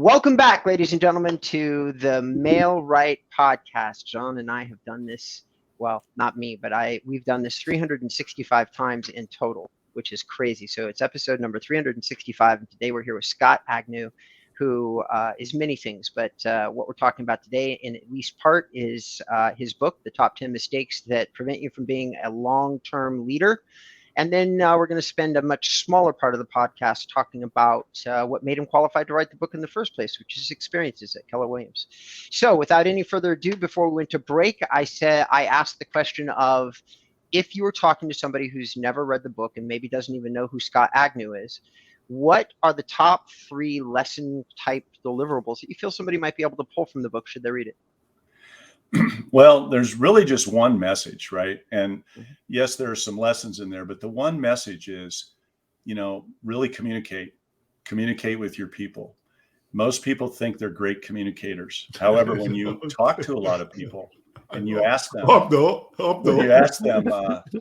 Welcome back, ladies and gentlemen, to the Mail Right podcast. John and I have done this, well, not me, but we've done this 365 times in total, which is crazy. So it's episode number 365, and today we're here with Scott Agnew, who is many things, but what we're talking about today, in at least part, is his book, The Top 10 Mistakes That Prevent You from Being a Long-Term Leader. And then we're going to spend a much smaller part of the podcast talking about what made him qualified to write the book in the first place, which is experiences at Keller Williams. So without any further ado, before we went to break, I asked the question of, if you were talking to somebody who's never read the book and maybe doesn't even know who Scott Agnew is, what are the top 3 lesson type deliverables that you feel somebody might be able to pull from the book should they read it? Well, there's really just one message, right? And yes, there are some lessons in there, but the one message is, really communicate with your people. Most people think they're great communicators. However, when you talk to a lot of people and you ask them,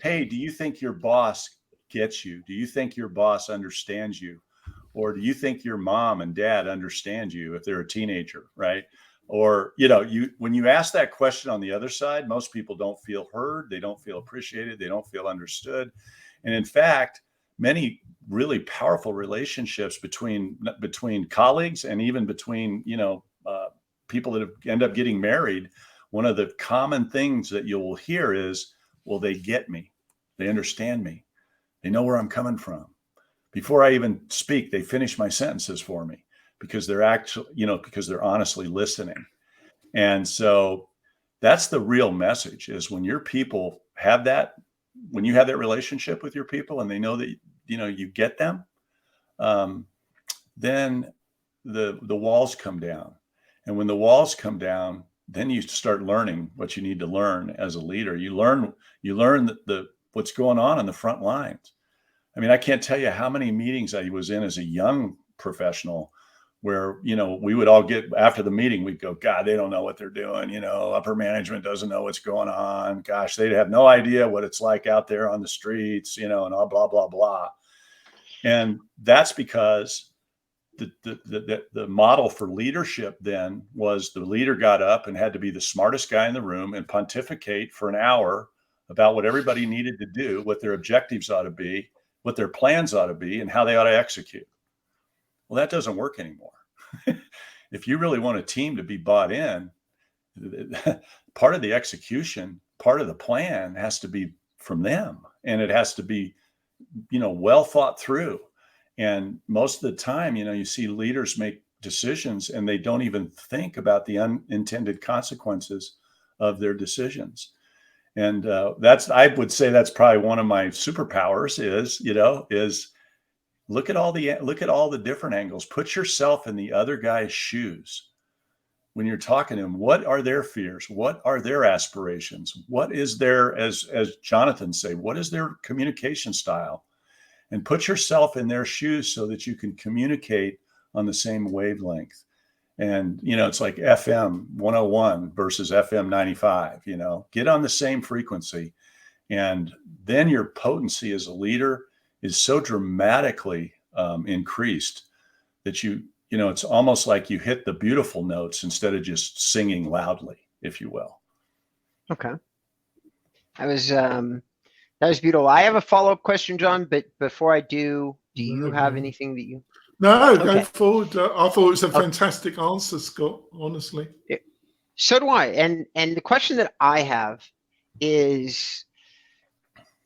hey, do you think your boss gets you? Do you think your boss understands you? Or do you think your mom and dad understand you if they're a teenager, right? Or, when you ask that question on the other side, most people don't feel heard. They don't feel appreciated. They don't feel understood. And in fact, many really powerful relationships between colleagues and even between, people that end up getting married, one of the common things that you will hear is, well, they get me. They understand me. They know where I'm coming from. Before I even speak, they finish my sentences for me. Because they're honestly listening. And so that's the real message, is when your people have that, when you have that relationship with your people and they know that, you get them, then the walls come down. And when the walls come down, then you start learning what you need to learn as a leader. You learn what's going on the front lines. I mean, I can't tell you how many meetings I was in as a young professional where, we would all get, after the meeting, we'd go, God, they don't know what they're doing. Upper management doesn't know what's going on. Gosh, they'd have no idea what it's like out there on the streets, and all blah, blah, blah. And that's because the model for leadership then was the leader got up and had to be the smartest guy in the room and pontificate for an hour about what everybody needed to do, what their objectives ought to be, what their plans ought to be, and how they ought to execute. Well, that doesn't work anymore. If you really want a team to be bought in, part of the execution, part of the plan has to be from them, and it has to be, well thought through. And most of the time, you see leaders make decisions and they don't even think about the unintended consequences of their decisions. And I would say that's probably one of my superpowers is look at all the different angles. Put yourself in the other guy's shoes. When you're talking to them, what are their fears? What are their aspirations? What is their, as Jonathan say, what is their communication style? And put yourself in their shoes so that you can communicate on the same wavelength. And, it's like FM 101 versus FM 95, get on the same frequency. And then your potency as a leader is so dramatically increased that it's almost like you hit the beautiful notes instead of just singing loudly, if you will. Okay. That was beautiful. I have a follow-up question, John, but before I do you have anything that you... No, go forward. I thought it was a fantastic answer, Scott, honestly. So do I. And the question that I have is,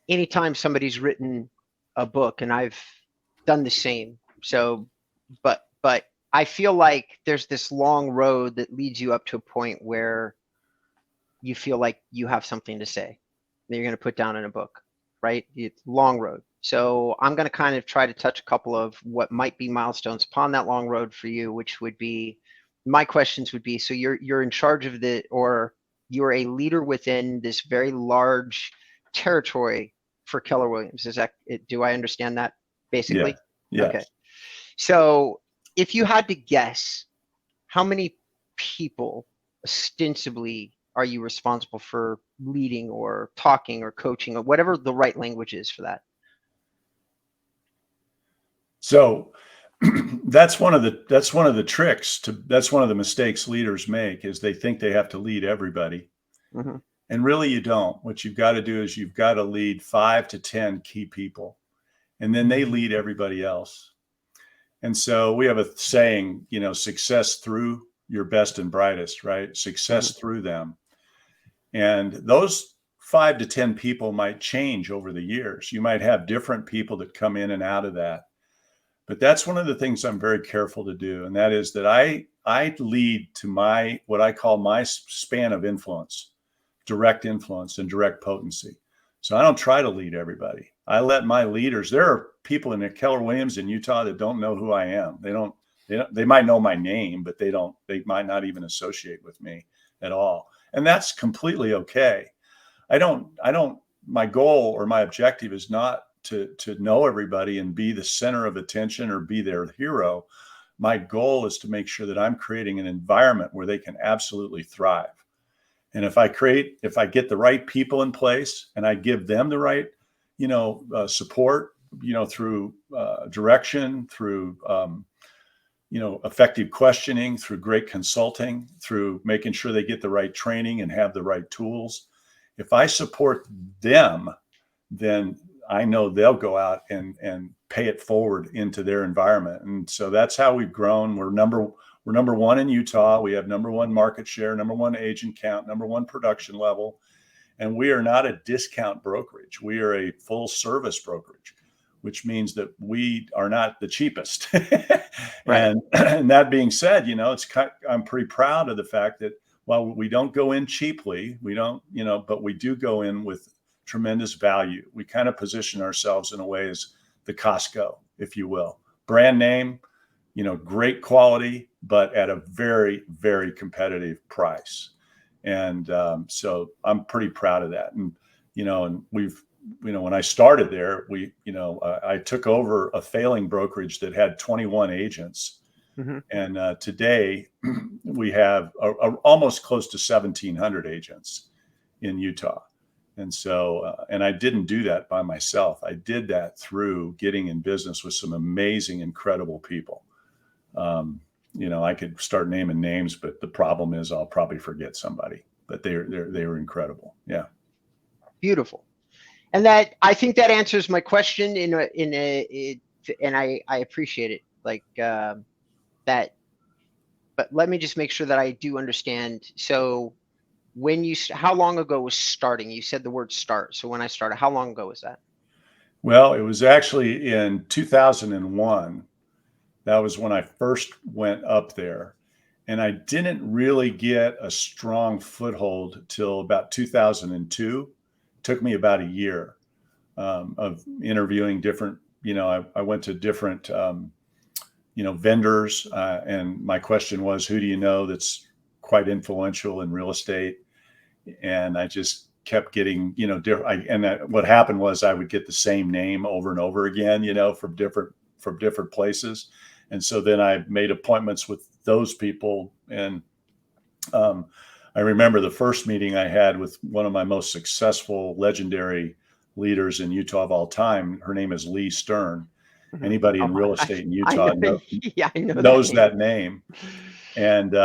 anytime somebody's written a book, and I've done the same. So, but I feel like there's this long road that leads you up to a point where you feel like you have something to say that you're going to put down in a book, right? It's long road. So I'm going to kind of try to touch a couple of what might be milestones upon that long road for you, which would be, my questions would be, so you're in charge of or you're a leader within this very large territory for Keller Williams. Is that it? Do I understand that basically? Yeah. Okay. So if you had to guess, how many people ostensibly are you responsible for leading or talking or coaching or whatever the right language is for that? So that's one of the tricks that's one of the mistakes leaders make, is they think they have to lead everybody. Mhm. And really you don't. What you've got to do is you've got to lead 5 to 10 key people, and then they lead everybody else. And so we have a saying, success through your best and brightest, right? Success through them. And those 5 to 10 people might change over the years. You might have different people that come in and out of that. But that's one of the things I'm very careful to do. And that is that I lead to what I call my span of influence, direct influence and direct potency. So I don't try to lead everybody. I let my leaders, there are people in Keller Williams in Utah that don't know who I am. They might know my name, but they might not even associate with me at all. And that's completely okay. My goal or my objective is not to know everybody and be the center of attention or be their hero. My goal is to make sure that I'm creating an environment where they can absolutely thrive. And if I get the right people in place and I give them the right, support, through direction, through, effective questioning, through great consulting, through making sure they get the right training and have the right tools. If I support them, then I know they'll go out and pay it forward into their environment. And so that's how we've grown. We're number one in Utah. We have number one market share, number one agent count, number one production level. And we are not a discount brokerage. We are a full service brokerage, which means that we are not the cheapest. Right. And that being said, I'm pretty proud of the fact that while we don't go in cheaply, but we do go in with tremendous value. We kind of position ourselves in a way as the Costco, if you will. Brand name, great quality, but at a very, very competitive price. And so I'm pretty proud of that. And, and when I started there, I took over a failing brokerage that had 21 agents. Mm-hmm. And today we have almost close to 1,700 agents in Utah. And so, and I didn't do that by myself. I did that through getting in business with some amazing, incredible people. I could start naming names, but the problem is I'll probably forget somebody. But they were incredible. Yeah. Beautiful. And I think that answers my question and I appreciate it. Like that. But let me just make sure that I do understand. So how long ago was starting? You said the word start. So when I started, how long ago was that? Well, it was actually in 2001. That was when I first went up there. And I didn't really get a strong foothold till about 2002. It took me about a year of interviewing different, I went to different, vendors. And my question was, who do you know that's quite influential in real estate? And I just kept getting, what happened was I would get the same name over and over again, from different places. And so then I made appointments with those people. And I remember the first meeting I had with one of my most successful, legendary leaders in Utah of all time. Her name is Lee Stern. Anybody in real estate in Utah knows that name. And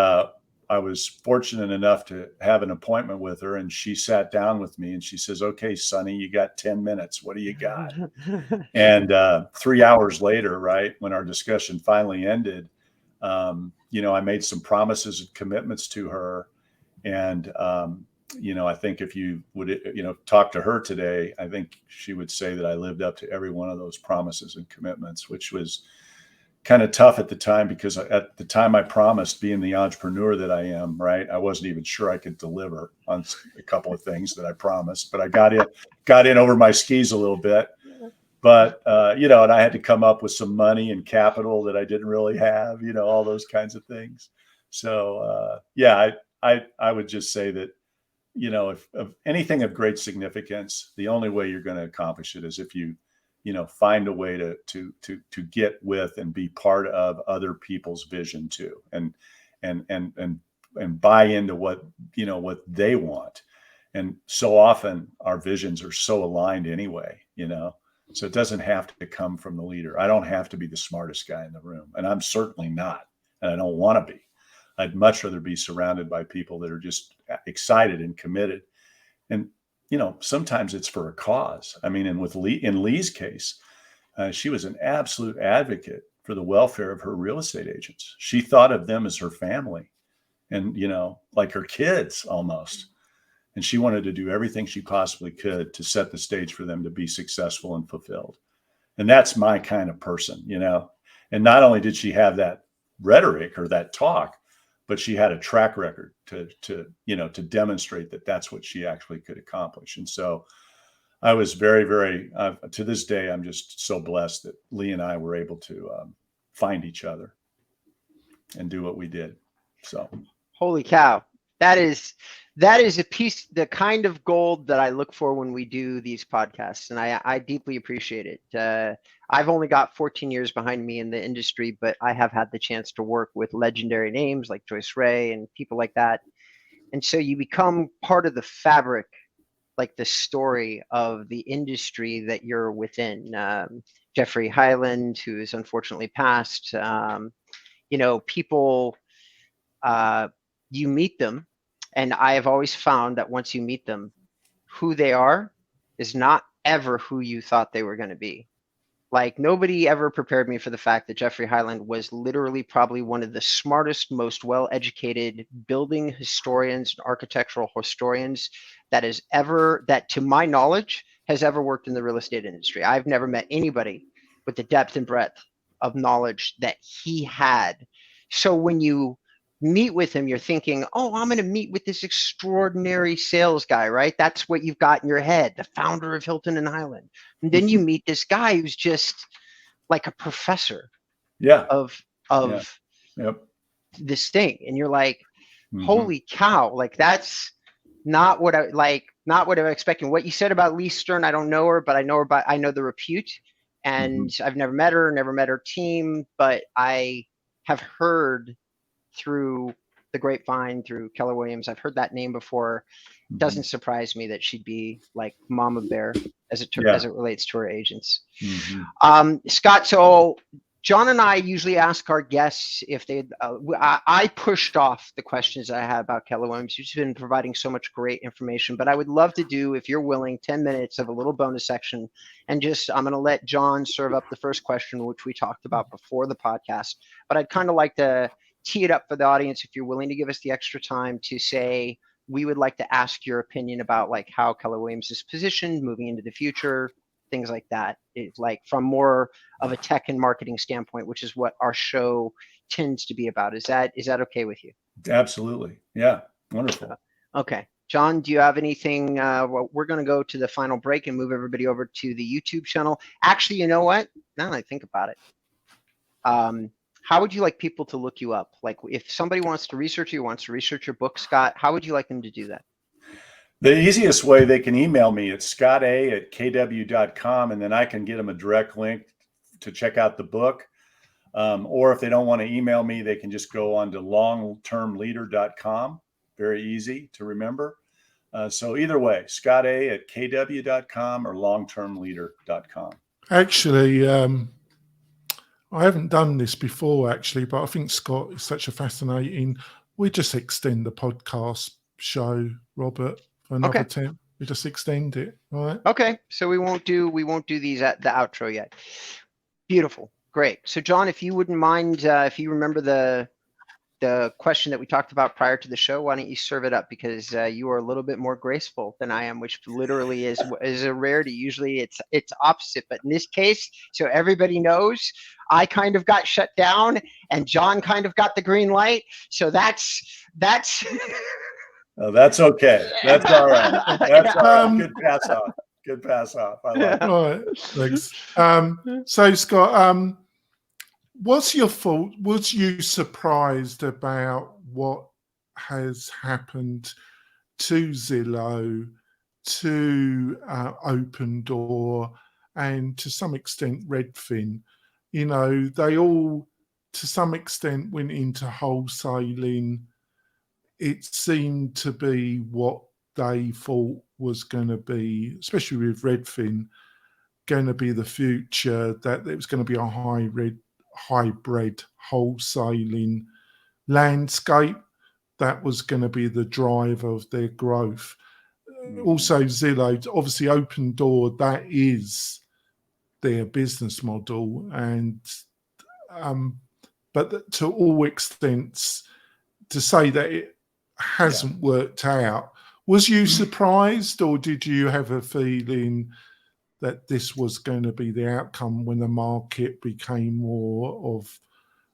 I was fortunate enough to have an appointment with her, and she sat down with me and she says, "Okay, Sonny, you got 10 minutes. What do you got?" And 3 hours later, right, when our discussion finally ended, I made some promises and commitments to her. And, I think if you would, talk to her today, I think she would say that I lived up to every one of those promises and commitments, which was kind of tough at the time, because at the time I promised, being the entrepreneur that I am, right, I wasn't even sure I could deliver on a couple of things that I promised, but I got in over my skis a little bit. But, and I had to come up with some money and capital that I didn't really have, all those kinds of things. So, I would just say that, if anything of great significance, the only way you're going to accomplish it is if you, find a way to get with and be part of other people's vision too, and buy into what they want. And so often our visions are so aligned anyway, So it doesn't have to come from the leader. I don't have to be the smartest guy in the room, and I'm certainly not, and I don't want to be. I'd much rather be surrounded by people that are just excited and committed. And, sometimes it's for a cause. I mean, and in Lee's case, she was an absolute advocate for the welfare of her real estate agents. She thought of them as her family and, like her kids almost. And she wanted to do everything she possibly could to set the stage for them to be successful and fulfilled. And that's my kind of person, And not only did she have that rhetoric or that talk, but she had a track record to demonstrate that that's what she actually could accomplish. And so I was very, very, to this day, I'm just so blessed that Lee and I were able to find each other and do what we did. So, holy cow. That is a piece, the kind of gold that I look for when we do these podcasts. And I deeply appreciate it. I've only got 14 years behind me in the industry, but I have had the chance to work with legendary names like Joyce Ray and people like that. And so you become part of the fabric, like the story of the industry that you're within. Jeffrey Highland, who is unfortunately passed, people, you meet them. And I have always found that once you meet them, who they are is not ever who you thought they were going to be. Like, nobody ever prepared me for the fact that Jeffrey Highland was literally probably one of the smartest, most well-educated building historians and architectural historians that to my knowledge, has ever worked in the real estate industry. I've never met anybody with the depth and breadth of knowledge that he had. So when you meet with him, you're thinking, oh, I'm going to meet with this extraordinary sales guy, right? That's what you've got in your head, the founder of Hilton and Highland. And then you meet this guy who's just like a professor of this thing. And you're like, holy cow, like that's not what I'm expecting. What you said about Lee Stern, I don't know her, but I know the repute, and I've never met her team, but I have heard through the grapevine, through Keller Williams, I've heard that name before. Doesn't surprise me that she'd be like Mama Bear as it relates to her agents. Scott, so John and I usually ask our guests if they. I pushed off the questions I had about Keller Williams. You've been providing so much great information, but I would love to do, if you're willing, 10 minutes of a little bonus section, and I'm going to let John serve up the first question, which we talked about before the podcast. But I'd kind of like to tee it up for the audience, if you're willing to give us the extra time, to say, we would like to ask your opinion about like how Keller Williams is positioned moving into the future, things like that. It's like from more of a tech and marketing standpoint, which is what our show tends to be about. Is that okay with you? Absolutely. Yeah. Wonderful. Okay. John, do you have anything? Well, we're going to go to the final break and move everybody over to the YouTube channel. Actually, you know what? Now that I think about it, how would you like people to look you up? Like, if somebody wants to research you, wants to research your book, Scott, how would you like them to do that? The easiest way, they can email me at scotta@kw.com, and then I can get them a direct link to check out the book. Or if they don't want to email me, they can just go on to longtermleader.com. Very easy to remember. So either way, scotta@kw.com or longtermleader.com. Actually, I haven't done this before, actually, but I think Scott is such a fascinating. We just extend the podcast show, Robert, for another 10. We just extend it, all right? Okay, so we won't do these at the outro yet. Beautiful, great. So John, if you wouldn't mind, if you remember the question that we talked about prior to the show, why don't you serve it up, because you are a little bit more graceful than I am, which literally is a rarity. Usually it's opposite, but in this case, so everybody knows, I kind of got shut down and John kind of got the green light. So that's Oh, that's okay. That's all right. That's all right. Good pass off. Good pass off. I like it. All right, thanks. So Scott, what's your thought? Was you surprised about what has happened to Zillow, to Open Door, and to some extent Redfin? You know, they all, to some extent, went into wholesaling. It seemed to be what they thought was going to be, especially with Redfin, going to be the future, that it was going to be a hybrid wholesaling landscape that was going to be the driver of their growth. Also, Zillow, obviously Open Door, that is their business model, and but to all extents, to say that it hasn't worked out, was you surprised, or did you have a feeling that this was going to be the outcome when the market became more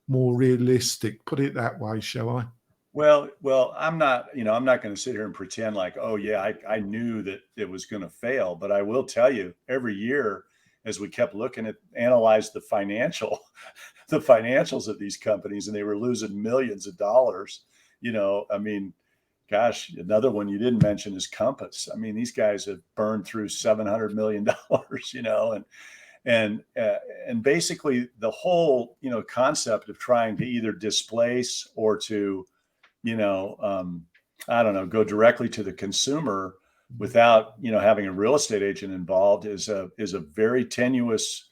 realistic? Put it that way, shall I? Well, I'm not going to sit here and pretend like, oh yeah, I knew that it was going to fail. But I will tell you, every year, as we kept looking at, analyze the financials of these companies, and they were losing millions of dollars. I mean, gosh, another one you didn't mention is Compass. I mean, these guys have burned through $700 million, and basically the whole, concept of trying to either displace or to, I don't know, go directly to the consumer without, having a real estate agent involved is a very tenuous,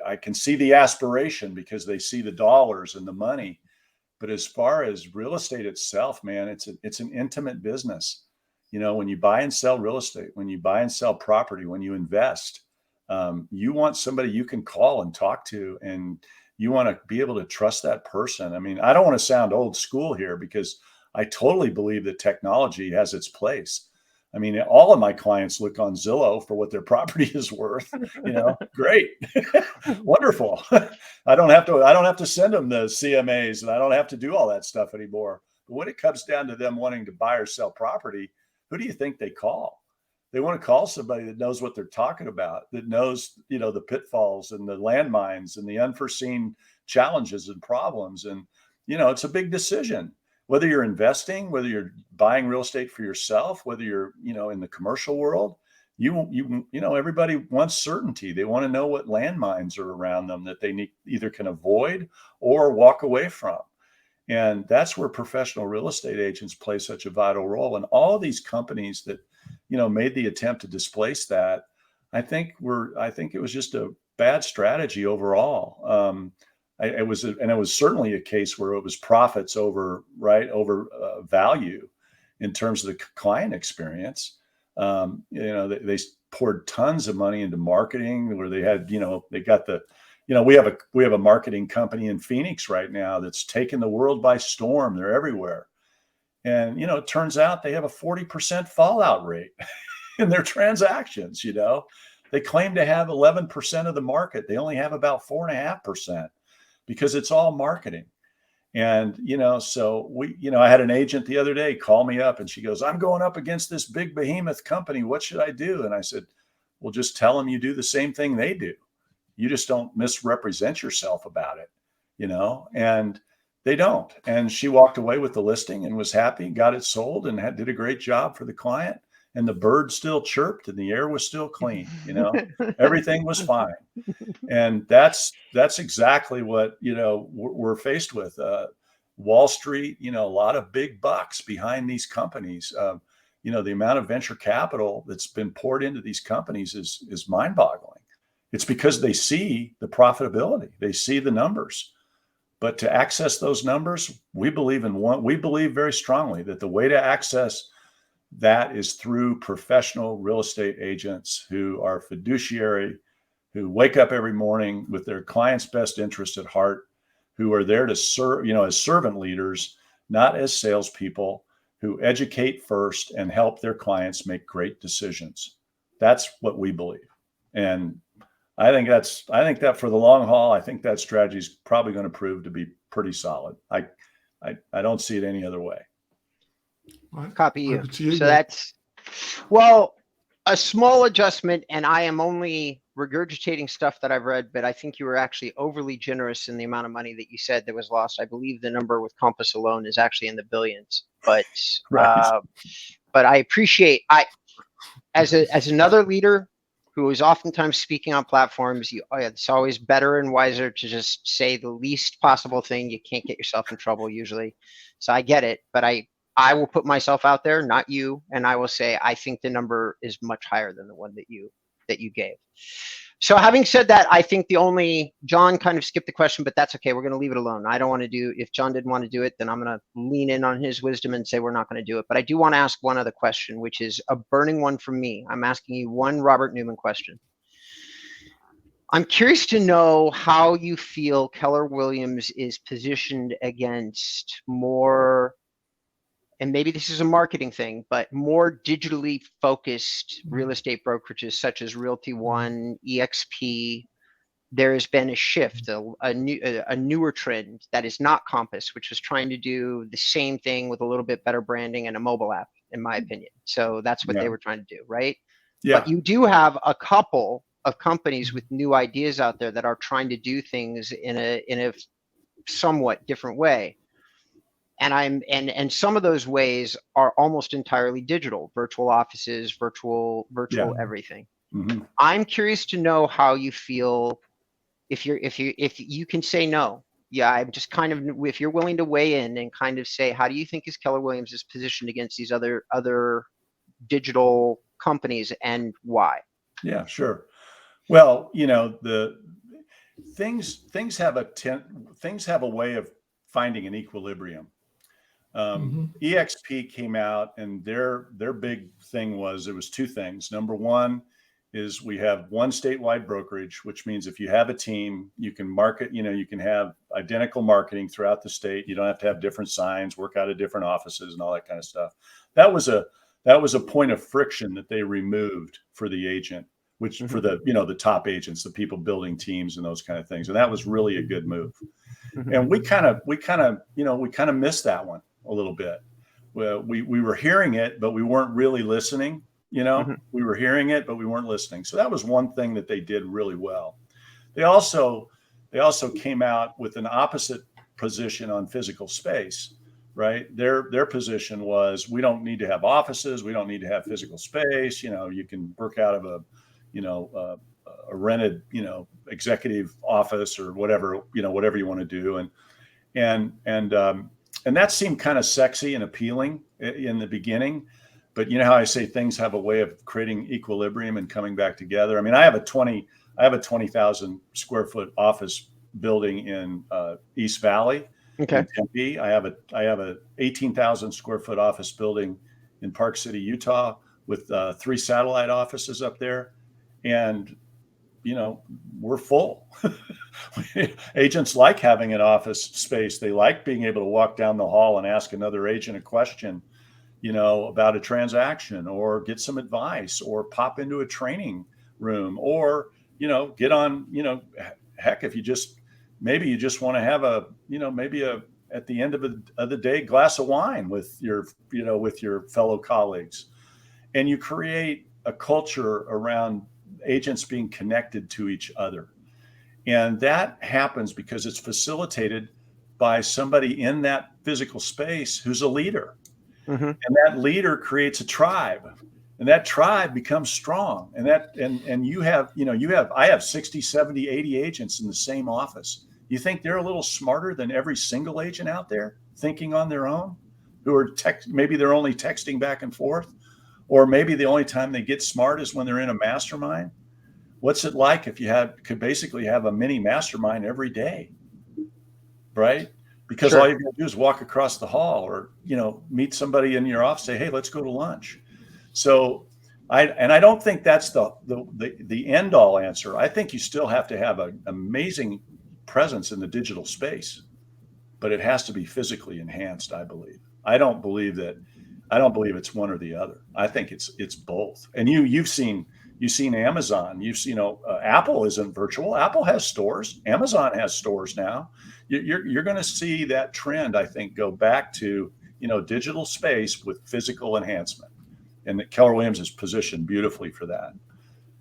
I can see the aspiration because they see the dollars and the money. But as far as real estate itself, man, it's an intimate business. When you buy and sell real estate, when you buy and sell property, when you invest, you want somebody you can call and talk to, and you want to be able to trust that person. I mean, I don't want to sound old school here, because I totally believe that technology has its place. I mean, all of my clients look on Zillow for what their property is worth. Great, wonderful. I don't have to send them the CMAs, and I don't have to do all that stuff anymore. But when it comes down to them wanting to buy or sell property, who do you think they call? They want to call somebody that knows what they're talking about, that knows, the pitfalls and the landmines and the unforeseen challenges and problems. And, it's a big decision. Whether you're investing, whether you're buying real estate for yourself, whether you're, in the commercial world, everybody wants certainty. They want to know what landmines are around them that they either can avoid or walk away from. And that's where professional real estate agents play such a vital role. And all of these companies that, made the attempt to displace that, I think it was just a bad strategy overall. It was certainly a case where it was profits over value in terms of the client experience. They poured tons of money into marketing, where they had, they got the, we have a marketing company in Phoenix right now that's taken the world by storm. They're everywhere. And, it turns out they have a 40% fallout rate in their transactions. They claim to have 11% of the market. They only have about 4.5%. Because it's all marketing. And, so I had an agent the other day call me up, and she goes, I'm going up against this big behemoth company. What should I do? And I said, well, just tell them you do the same thing they do. You just don't misrepresent yourself about it, and they don't. And she walked away with the listing and was happy, got it sold, and did a great job for the client. And the bird still chirped, and the air was still clean. Everything was fine. And that's exactly what, we're faced with. Wall Street, a lot of big bucks behind these companies. The amount of venture capital that's been poured into these companies is mind-boggling. It's because they see the profitability, they see the numbers. But to access those numbers, we believe very strongly that the way to access that is through professional real estate agents who are fiduciary, who wake up every morning with their client's best interest at heart, who are there to serve, as servant leaders, not as salespeople, who educate first and help their clients make great decisions. That's what we believe. And I think that for the long haul, I think that strategy is probably going to prove to be pretty solid. I don't see it any other way. Copy you. So that's, a small adjustment, and I am only regurgitating stuff that I've read, but I think you were actually overly generous in the amount of money that you said that was lost. I believe the number with Compass alone is actually in the billions, but right. But I appreciate, as another leader who is oftentimes speaking on platforms, it's always better and wiser to just say the least possible thing. You can't get yourself in trouble usually. So I get it, but I will put myself out there, not you, and I will say I think the number is much higher than the one that you that you gave. So having said that, I think John kind of skipped the question, but that's okay. We're going to leave it alone. I don't want to if John didn't want to do it, then I'm going to lean in on his wisdom and say we're not going to do it. But I do want to ask one other question, which is a burning one from me. I'm asking you one Robert Newman question. I'm curious to know how you feel Keller Williams is positioned against more, and maybe this is a marketing thing, but more digitally focused real estate brokerages such as Realty One, EXP. There has been a shift, a newer trend that is not Compass, which is trying to do the same thing with a little bit better branding and a mobile app, in my opinion. So that's what they were trying to do, right? Yeah. But you do have a couple of companies with new ideas out there that are trying to do things in a somewhat different way. And some of those ways are almost entirely digital, virtual offices, virtual everything. Mm-hmm. I'm curious to know how you feel if you can say no. Yeah, I'm just kind of, if you're willing to weigh in and kind of say, how do you think is Keller Williams is positioned against these other digital companies and why? Yeah, sure. Well, the things have a way of finding an equilibrium. EXP came out, and their big thing was, it was two things. Number one is we have one statewide brokerage, which means if you have a team, you can market, you can have identical marketing throughout the state. You don't have to have different signs, work out of different offices and all that kind of stuff. That was a point of friction that they removed for the agent, which for the, the top agents, the people building teams and those kind of things. And that was really a good move. And we kind of missed that one a little bit. Well, we were hearing it, but we weren't really listening. We were hearing it, but we weren't listening. So that was one thing that they did really well. They also came out with an opposite position on physical space, right? Their position was, we don't need to have offices. We don't need to have physical space. You can work out of a rented, executive office or whatever you want to do. And that seemed kind of sexy and appealing in the beginning, but you know how I say things have a way of creating equilibrium and coming back together. I mean, I have a 20,000 square foot office building in East Valley, in Tempe. I have a 18,000 square foot office building in Park City, Utah, with 3 satellite offices up there, and we're full. Agents like having an office space. They like being able to walk down the hall and ask another agent a question, about a transaction, or get some advice, or pop into a training room, or, get on, heck, if you just want to have at the end of the day, glass of wine with your fellow colleagues, and you create a culture around agents being connected to each other. And that happens because it's facilitated by somebody in that physical space who's a leader. And that leader creates a tribe, and that tribe becomes strong. And I have 60, 70, 80 agents in the same office. You think they're a little smarter than every single agent out there thinking on their own, who are maybe they're only texting back and forth, or maybe the only time they get smart is when they're in a mastermind? What's it like if you could basically have a mini mastermind every day, right? Because all you got to do is walk across the hall, or, meet somebody in your office, say, hey, let's go to lunch. So I don't think that's the end all answer. I think you still have to have an amazing presence in the digital space, but it has to be physically enhanced, I believe. I don't believe it's one or the other. I think it's both. And you've seen Amazon. You've seen, Apple isn't virtual. Apple has stores. Amazon has stores now. You're going to see that trend, I think, go back to, digital space with physical enhancement, and that Keller Williams is positioned beautifully for that.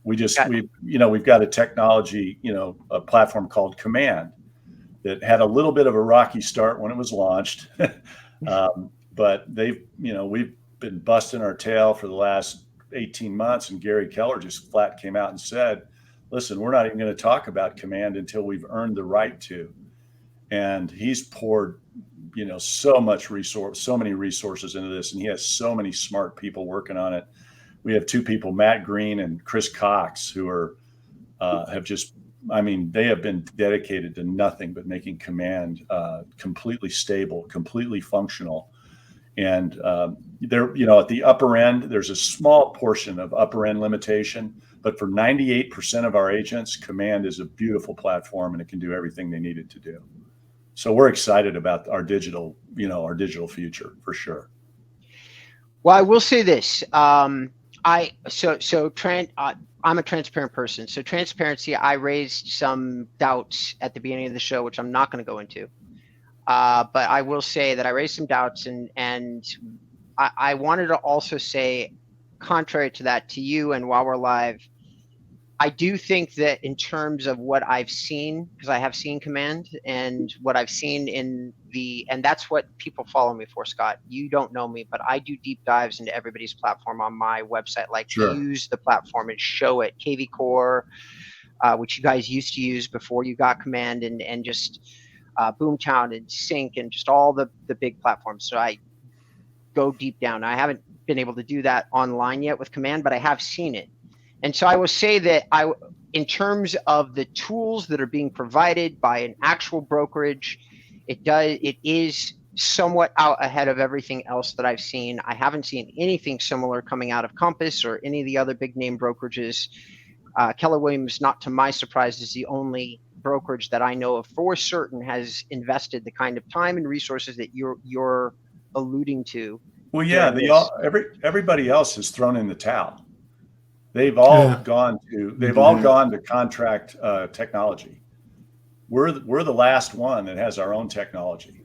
We've got a technology, a platform called Command that had a little bit of a rocky start when it was launched, but we've been busting our tail for the last 18 months, and Gary Keller just flat came out and said, listen, we're not even going to talk about Command until we've earned the right to. And he's poured, so many resources into this, and he has so many smart people working on it. we have two people, Matt Green and Chris Cox, who are have just, I mean, they have been dedicated to nothing but making Command completely stable, completely functional. And they're, at the upper end, there's a small portion of upper end limitation, but for 98% of our agents, Command is a beautiful platform and it can do everything they need it to do. So we're excited about our digital future for sure. Well, I will say this. I'm a transparent person. So transparency, I raised some doubts at the beginning of the show, which I'm not going to go into. But I will say that I raised some doubts, and I wanted to also say, contrary to that, to you, and while we're live, I do think that in terms of what I've seen, because I have seen Command, and what I've seen and that's what people follow me for, Scott. You don't know me, but I do deep dives into everybody's platform on my website, like Sure. Use the platform and show it, KV Core, which you guys used to use before you got Command, and just Boomtown and Sync and just all the big platforms. So I go deep down. I haven't been able to do that online yet with Command, but I have seen it. And so I will say that in terms of the tools that are being provided by an actual brokerage, it is somewhat out ahead of everything else that I've seen. I haven't seen anything similar coming out of Compass or any of the other big name brokerages. Keller Williams, not to my surprise, is the only brokerage that I know of for certain has invested the kind of time and resources that you're alluding to. Well, yeah, everybody else has thrown in the towel. They've all gone to contract technology. We're the last one that has our own technology.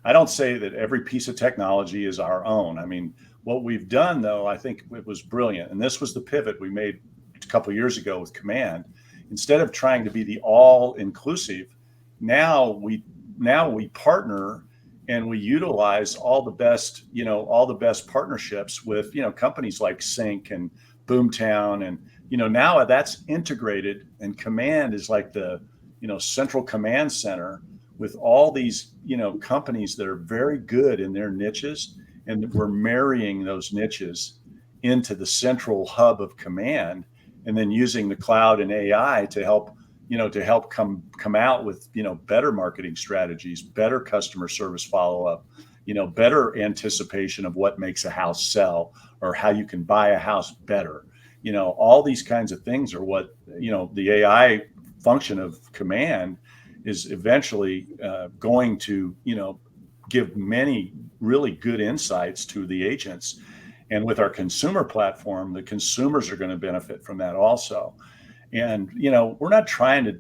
I don't say that every piece of technology is our own. I mean, what we've done though, I think it was brilliant. And this was the pivot we made a couple of years ago with Command. Instead of trying to be the all inclusive, now we partner and we utilize all the best partnerships with, companies like Sync and Boomtown. And, now that's integrated, and Command is like the, central command center with all these, companies that are very good in their niches. And we're marrying those niches into the central hub of Command, and then using the cloud and AI to help come out with, better marketing strategies, better customer service follow-up, better anticipation of what makes a house sell or how you can buy a house better. All these kinds of things are what, the AI function of Command is eventually going to, give many really good insights to the agents. And with our consumer platform, the consumers are going to benefit from that also. And, we're not trying to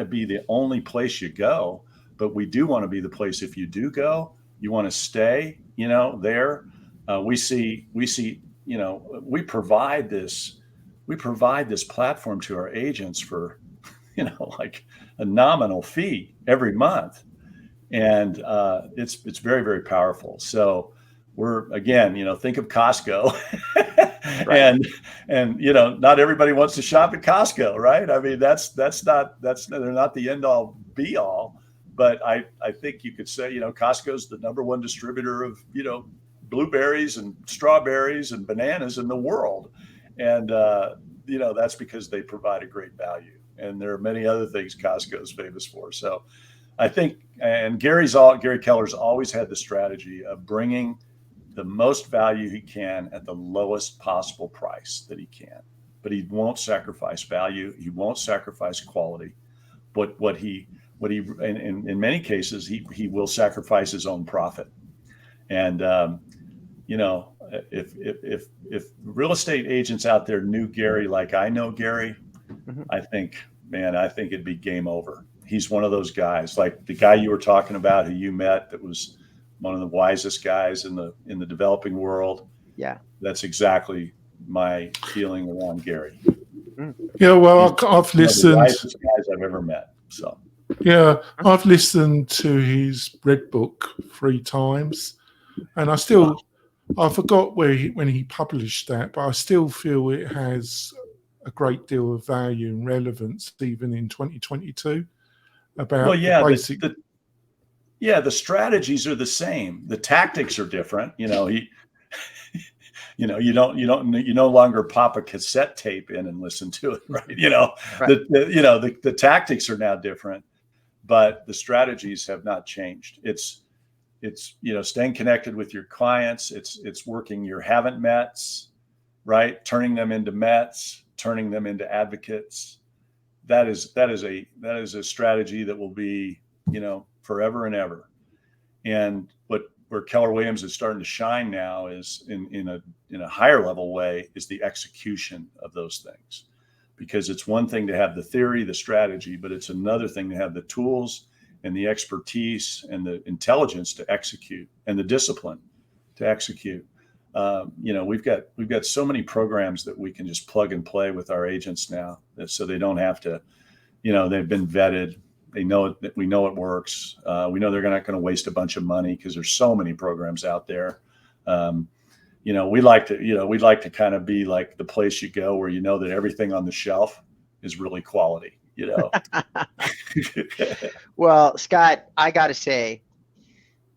be the only place you go, but we do want to be the place. If you do go, you want to stay, there. We provide this platform to our agents for, like a nominal fee every month. And it's very, very powerful. So we're, again, think of Costco. Right. And not everybody wants to shop at Costco, right? I mean, they're not the end all be all, but I think you could say, Costco's the number one distributor of, blueberries and strawberries and bananas in the world. And, that's because they provide a great value. And there are many other things Costco's famous for. So I think, and Gary Keller's always had the strategy of bringing the most value he can at the lowest possible price that he can, but he won't sacrifice value. He won't sacrifice quality. But in many cases, he will sacrifice his own profit. And, if real estate agents out there knew Gary like I know Gary, mm-hmm. I think it'd be game over. He's one of those guys, like the guy you were talking about who you met, that was one of the wisest guys in the developing world. Yeah, that's exactly my feeling around Gary. Yeah, well, I've listened. One of the wisest guys I've ever met. So yeah, I've listened to his Red Book 3 times, and I forgot when he published that, but I still feel it has a great deal of value and relevance even in 2022. About the basic. The strategies are the same. The tactics are different. you no longer pop a cassette tape in and listen to it, right? Right. The tactics are now different, but the strategies have not changed. It's staying connected with your clients. It's working your haven't mets, right? Turning them into mets, turning them into advocates. That is a strategy that will be, forever and ever. And where Keller Williams is starting to shine now is in a higher level way is the execution of those things, because it's one thing to have the theory, the strategy, but it's another thing to have the tools and the expertise and the intelligence to execute and the discipline to execute. We've got so many programs that we can just plug and play with our agents now, so they don't have to, they've been vetted. We know it works. We know they're not going to waste a bunch of money because there's so many programs out there. We'd like to kind of be like the place you go where that everything on the shelf is really quality. Well, Scott, I got to say,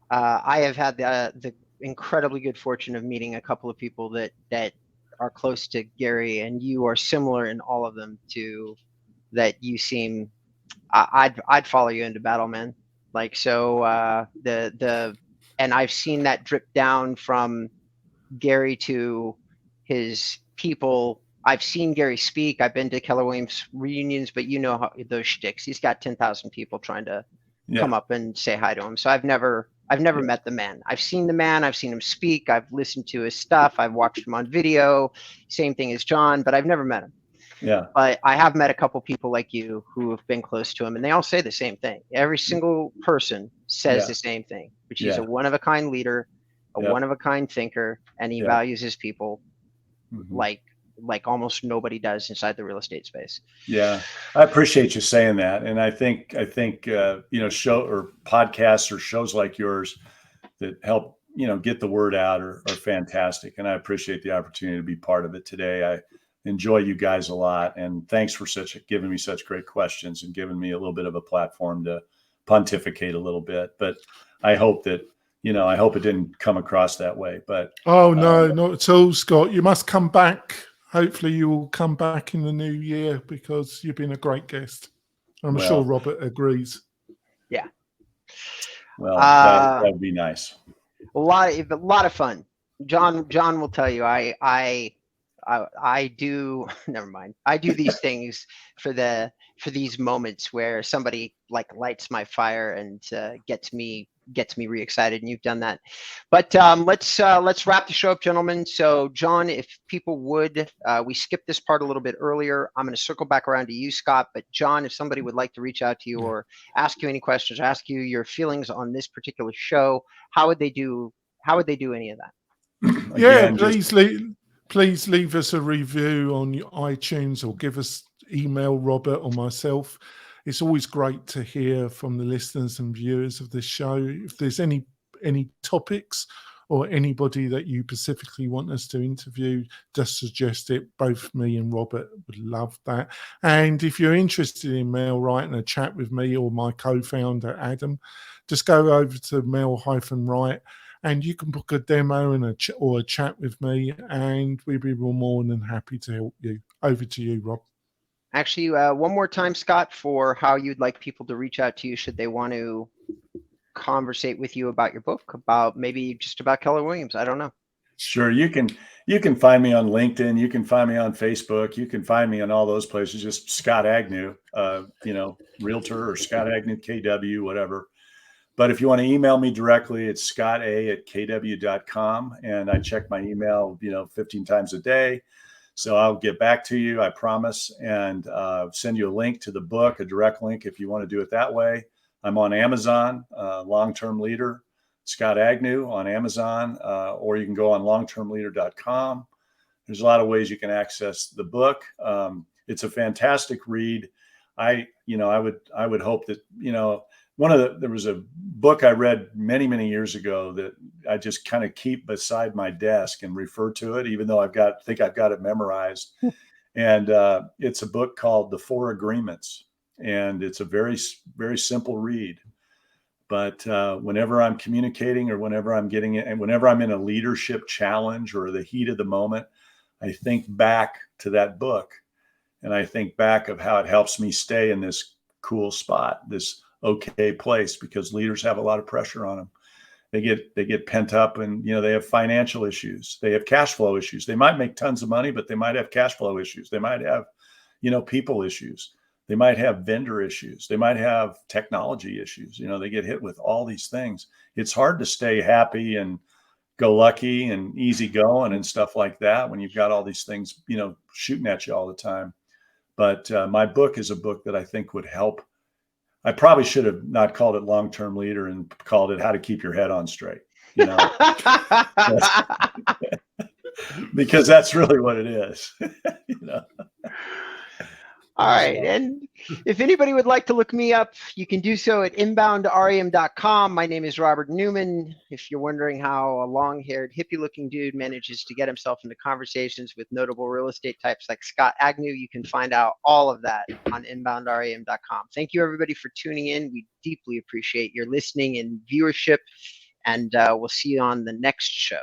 I have had the incredibly good fortune of meeting a couple of people that are close to Gary, and you are similar in all of them to that. You seem, I'd follow you into battle, man. Like, so, and I've seen that drip down from Gary to his people. I've seen Gary speak. I've been to Keller Williams reunions, but how those shticks. He's got 10,000 people trying to come up and say hi to him. So I've never met the man. I've seen the man. I've seen him speak. I've listened to his stuff. I've watched him on video. Same thing as John, but I've never met him. Yeah. But I have met a couple people like you who have been close to him, and they all say the same thing. Every single person says the same thing, which he's a one-of-a-kind leader, a one-of-a-kind thinker, and he values his people like almost nobody does inside the real estate space. Yeah, I appreciate you saying that, and I think show or podcasts or shows like yours that help get the word out are fantastic, and I appreciate the opportunity to be part of it today. I enjoy you guys a lot, and thanks for giving me such great questions and giving me a little bit of a platform to pontificate a little bit. But I hope that I hope it didn't come across that way. But no, not at all, Scott. You must come back. Hopefully you will come back in the new year, because you've been a great guest. I'm sure Robert agrees. Yeah. Well, that would be nice. A lot of fun. John will tell you, I do, never mind. I do these things for these moments where somebody like lights my fire and gets me re-excited, and you've done that. But let's wrap the show up, gentlemen. So John, if people would, we skipped this part a little bit earlier. I'm going to circle back around to you, Scott. But John, if somebody would like to reach out to you or ask you any questions, or ask you your feelings on this particular show, how would they do any of that? Yeah, please leave us a review on your iTunes, or email Robert or myself. It's always great to hear from the listeners and viewers of this show. If there's any topics or anybody that you specifically want us to interview, just suggest it. Both me and Robert would love that. And if you're interested in Mel writing a chat with me or my co-founder Adam, just go over to Mel-Write, and you can book a demo and or a chat with me, and we'd be more than happy to help you. Over to you, Rob. Actually, one more time, Scott, for how you'd like people to reach out to you should they want to conversate with you about your book, about maybe just about Keller Williams. I don't know. Sure. You can find me on LinkedIn. You can find me on Facebook. You can find me on all those places. Just Scott Agnew, realtor, or Scott Agnew, KW, whatever. But if you want to email me directly, it's scott@kw.com. And I check my email, 15 times a day. So I'll get back to you, I promise, and send you a link to the book, a direct link if you want to do it that way. I'm on Amazon, Long-Term Leader, Scott Agnew on Amazon, or you can go on longtermleader.com. There's a lot of ways you can access the book. It's a fantastic read. I would hope that, there was a book I read many, many years ago that I just kind of keep beside my desk and refer to it, even though I think I've got it memorized. And it's a book called The Four Agreements. And it's a very, very simple read, But whenever I'm communicating or whenever I'm getting it, and whenever I'm in a leadership challenge or the heat of the moment, I think back to that book, and I think back of how it helps me stay in this cool spot, this okay place, because leaders have a lot of pressure on them. They get pent up, and they have financial issues. They have cash flow issues. They might make tons of money, but they might have cash flow issues. They might have, people issues. They might have vendor issues. They might have technology issues. They get hit with all these things. It's hard to stay happy and go lucky and easy going and stuff like that when you've got all these things, shooting at you all the time. But my book is a book that I think would help. I probably should have not called it Long-Term Leader and called it How to Keep Your Head on Straight, because that's really what it is. All right. And if anybody would like to look me up, you can do so at InboundREM.com. My name is Robert Newman. If you're wondering how a long-haired, hippie-looking dude manages to get himself into conversations with notable real estate types like Scott Agnew, you can find out all of that on InboundREM.com. Thank you, everybody, for tuning in. We deeply appreciate your listening and viewership, and we'll see you on the next show.